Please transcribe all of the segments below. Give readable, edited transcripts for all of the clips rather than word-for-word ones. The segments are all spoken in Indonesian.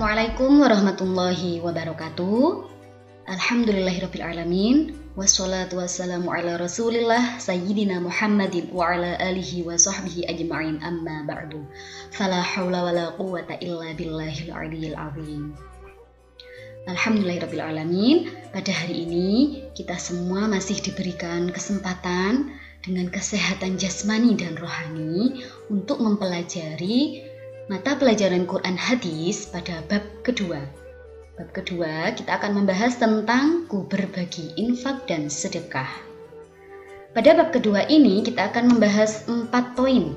Assalamualaikum warahmatullahi wabarakatuh. Alhamdulillahirrabbilalamin. Wassalatu wassalamu ala rasulillah Sayyidina Muhammadin wa ala alihi wa sahbihi ajma'in amma ba'du. Fala hawla wa la quwata illa billahil aliyyil azim. Alhamdulillahirrabbilalamin. Pada hari ini kita semua masih diberikan kesempatan dengan kesehatan jasmani dan rohani untuk mempelajari mata pelajaran Quran Hadis pada bab kedua. Bab kedua kita akan membahas tentang berbagi infak dan sedekah. Pada bab kedua ini kita akan membahas 4 poin.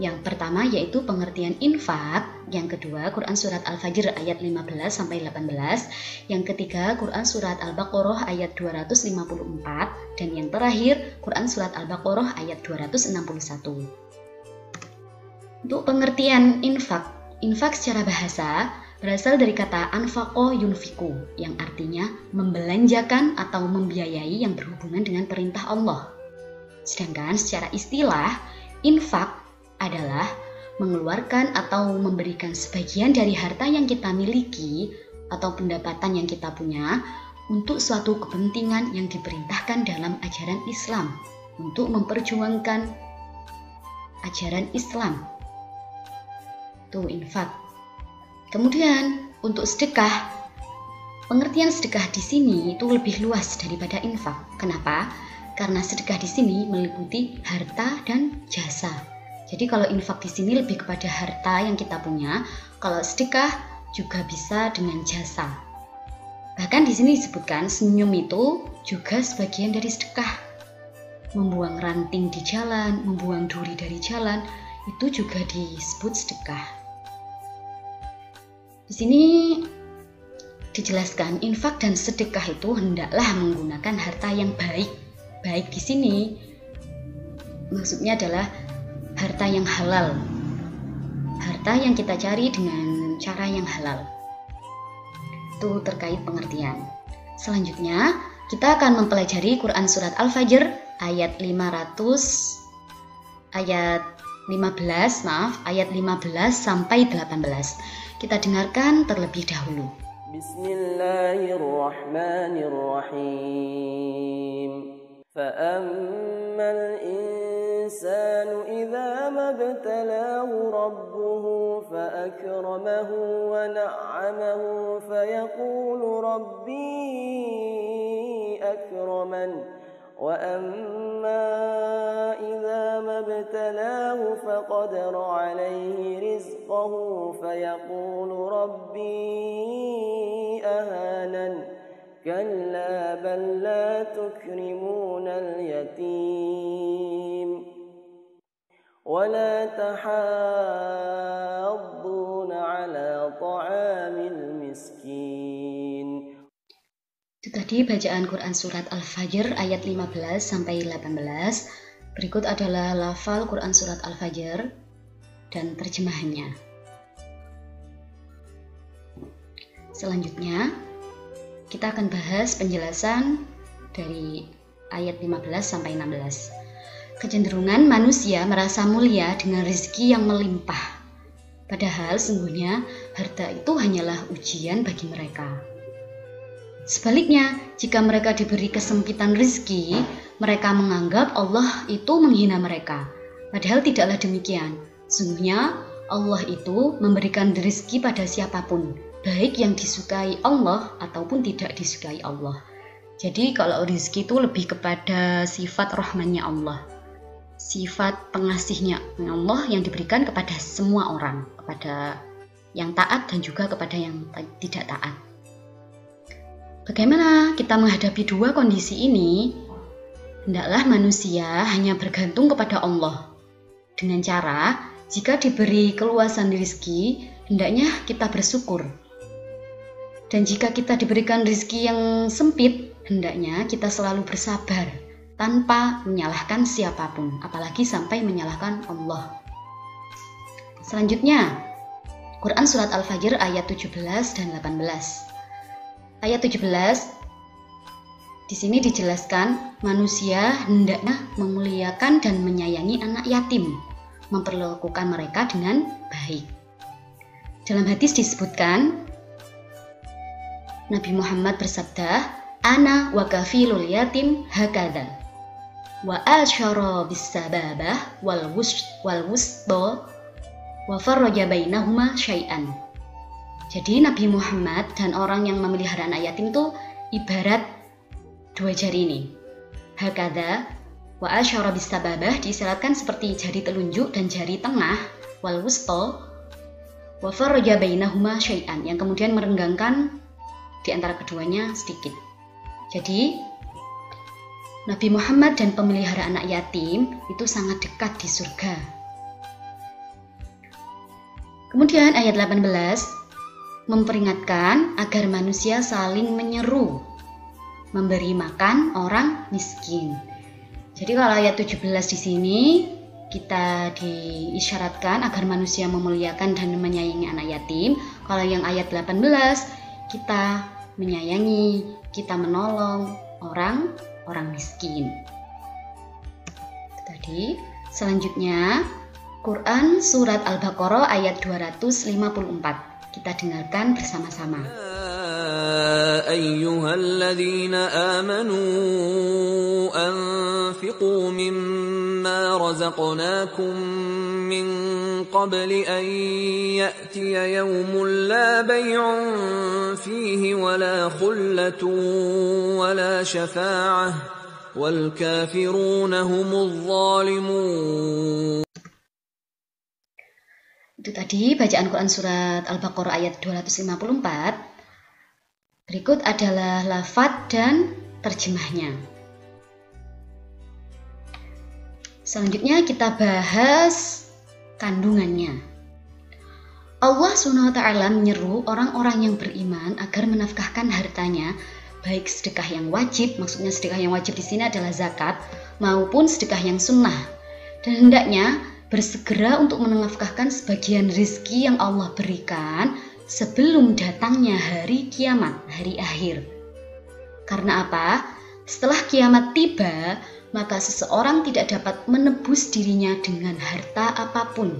Yang pertama yaitu pengertian infak, yang kedua Quran Surat Al-Fajr ayat 15-18, yang ketiga Quran Surat Al-Baqarah ayat 254, dan yang terakhir Quran Surat Al-Baqarah ayat 261. Untuk pengertian infak secara bahasa berasal dari kata anfaqo yunfiku yang artinya membelanjakan atau membiayai yang berhubungan dengan perintah Allah. Sedangkan secara istilah, infak adalah mengeluarkan atau memberikan sebagian dari harta yang kita miliki atau pendapatan yang kita punya untuk suatu kepentingan yang diperintahkan dalam ajaran Islam untuk memperjuangkan ajaran Islam. Itu infak. Kemudian untuk sedekah, pengertian sedekah di sini itu lebih luas daripada infak. Kenapa? Karena sedekah di sini meliputi harta dan jasa. Jadi kalau infak di sini lebih kepada harta yang kita punya, kalau sedekah juga bisa dengan jasa. Bahkan di sini disebutkan senyum itu juga sebagian dari sedekah. Membuang ranting di jalan, membuang duri dari jalan, itu juga disebut sedekah. Di sini dijelaskan infak dan sedekah itu hendaklah menggunakan harta yang baik. Baik di sini maksudnya adalah harta yang halal. Harta yang kita cari dengan cara yang halal. Itu terkait pengertian. Selanjutnya, kita akan mempelajari Quran Surat Al-Fajr ayat 15 sampai 18. Kita dengarkan terlebih dahulu. Bismillahirrahmanirrahim. Fa'ammal insanu idza mabtalahu rabbuhu fa'akramahu wa na'amahu fayaqulu rabbi akraman. وَأَمَّا إِذَا مَا ابْتَلَاهُ فَقَدَرَ عَلَيْهِ رِزْقَهُ فَيَقُولُ رَبِّي أَهَانَنِ كَلَّا بَل لَّا تُكْرِمُونَ الْيَتِيمَ وَلَا تَحَاضُّونَ عَلَى طَعَامِ الْمِسْكِينِ. Itu tadi bacaan Quran Surat Al-Fajr ayat 15 sampai 18. Berikut adalah lafal Quran Surat Al-Fajr dan terjemahannya. Selanjutnya, kita akan bahas penjelasan dari ayat 15 sampai 16. Kecenderungan manusia merasa mulia dengan rezeki yang melimpah. Padahal sungguhnya harta itu hanyalah ujian bagi mereka. Sebaliknya, jika mereka diberi kesempitan rezeki, mereka menganggap Allah itu menghina mereka. Padahal tidaklah demikian. Sungguhnya Allah itu memberikan rezeki pada siapapun, baik yang disukai Allah ataupun tidak disukai Allah. Jadi kalau rezeki itu lebih kepada sifat rahmannya Allah, sifat pengasihnya Allah yang diberikan kepada semua orang, kepada yang taat dan juga kepada yang tidak taat. Bagaimana kita menghadapi dua kondisi ini? Hendaklah manusia hanya bergantung kepada Allah. Dengan cara, jika diberi keluasan rezeki, hendaknya kita bersyukur. Dan jika kita diberikan rezeki yang sempit, hendaknya kita selalu bersabar, tanpa menyalahkan siapapun, apalagi sampai menyalahkan Allah. Selanjutnya, Quran Surat Al-Fajr ayat 17 dan 18. Ayat 17, di sini dijelaskan manusia hendaknya memuliakan dan menyayangi anak yatim, memperlakukan mereka dengan baik. Dalam hadis disebutkan, Nabi Muhammad bersabda, "Ana wa kafilul yatim hakadha wa asyara bis-sababah wal wusta wa farraja bainahuma syai'an." Jadi Nabi Muhammad dan orang yang memelihara anak yatim itu ibarat dua jari ini. Hakadha wa asyara bis-sababah diisyaratkan seperti jari telunjuk dan jari tengah, wal wusta wa farraja bainahuma syai'an yang kemudian merenggangkan di antara keduanya sedikit. Jadi Nabi Muhammad dan pemelihara anak yatim itu sangat dekat di surga. Kemudian ayat 18 memperingatkan agar manusia saling menyeru memberi makan orang miskin. Jadi kalau ayat 17 di sini kita diisyaratkan agar manusia memuliakan dan menyayangi anak yatim. Kalau yang ayat 18 kita menyayangi, kita menolong orang miskin. Tadi selanjutnya Quran surat Al-Baqarah ayat 254. Kita dengarkan bersama-sama. Ayyuhalladzina amanu anfiqu mimma razaqnakum min qabli an ya'tiya yawmun la bay'un fihi wala khullatun wala syafa'ah wal kafiruna humudz zalimun. Itu tadi bacaan Quran surat Al-Baqarah ayat 254. Berikut adalah lafadz dan terjemahnya. Selanjutnya kita bahas kandungannya. Allah SWT menyeru orang-orang yang beriman agar menafkahkan hartanya, baik sedekah yang wajib, maksudnya sedekah yang wajib di sini adalah zakat, maupun sedekah yang sunnah. Dan hendaknya bersegera untuk menafkahkan sebagian rizki yang Allah berikan sebelum datangnya hari kiamat, hari akhir. Karena apa? Setelah kiamat tiba, maka seseorang tidak dapat menebus dirinya dengan harta apapun.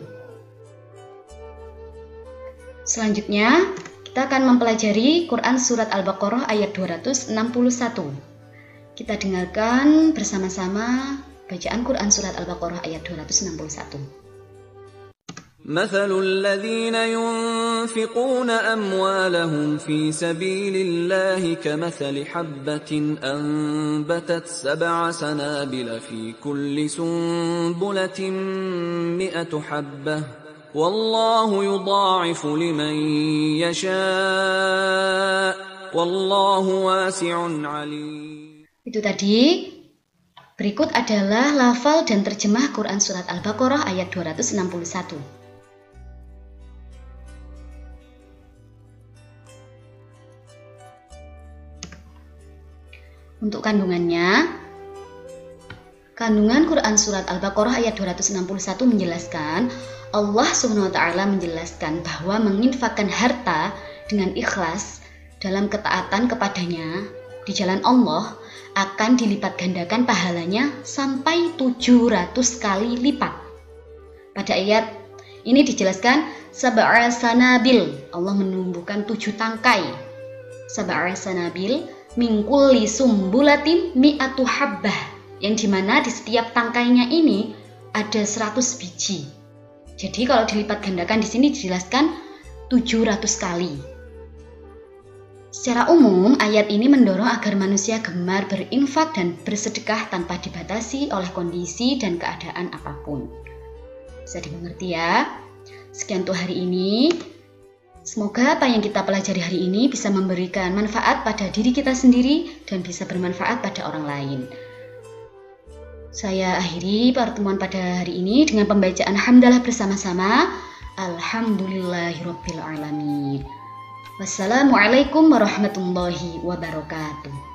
Selanjutnya, kita akan mempelajari Quran surat Al-Baqarah ayat 261. Kita dengarkan bersama-sama bacaan Quran surat Al-Baqarah ayat 261. مثل الذين ينفقون أموالهم في سبيل الله كمثل حبة أنبتت 7 سنابل في كل سنبلة 100 حبة والله يضاعف لمن يشاء والله واسع عليم. Itu tadi. Berikut adalah lafal dan terjemah Quran surat Al-Baqarah ayat 261. Untuk kandungannya, kandungan Quran surat Al-Baqarah ayat 261 menjelaskan, Allah SWT menjelaskan bahwa menginfakkan harta dengan ikhlas dalam ketaatan kepadanya di jalan Allah akan dilipat gandakan pahalanya sampai 700 kali lipat. Pada ayat ini dijelaskan sab'a sanabil, Allah menumbuhkan 7 tangkai. Sab'a sanabil min kulli sumbulatin 100 habbah, yang dimana di setiap tangkainya ini ada 100 biji. Jadi kalau dilipat gandakan di sini dijelaskan 700 kali. Secara umum, ayat ini mendorong agar manusia gemar berinfak dan bersedekah tanpa dibatasi oleh kondisi dan keadaan apapun. Bisa dimengerti ya? Sekian untuk hari ini. Semoga apa yang kita pelajari hari ini bisa memberikan manfaat pada diri kita sendiri dan bisa bermanfaat pada orang lain. Saya akhiri pertemuan pada hari ini dengan pembacaan hamdalah bersama-sama. Alhamdulillahirabbil alamin. Wassalamualaikum warahmatullahi wabarakatuh.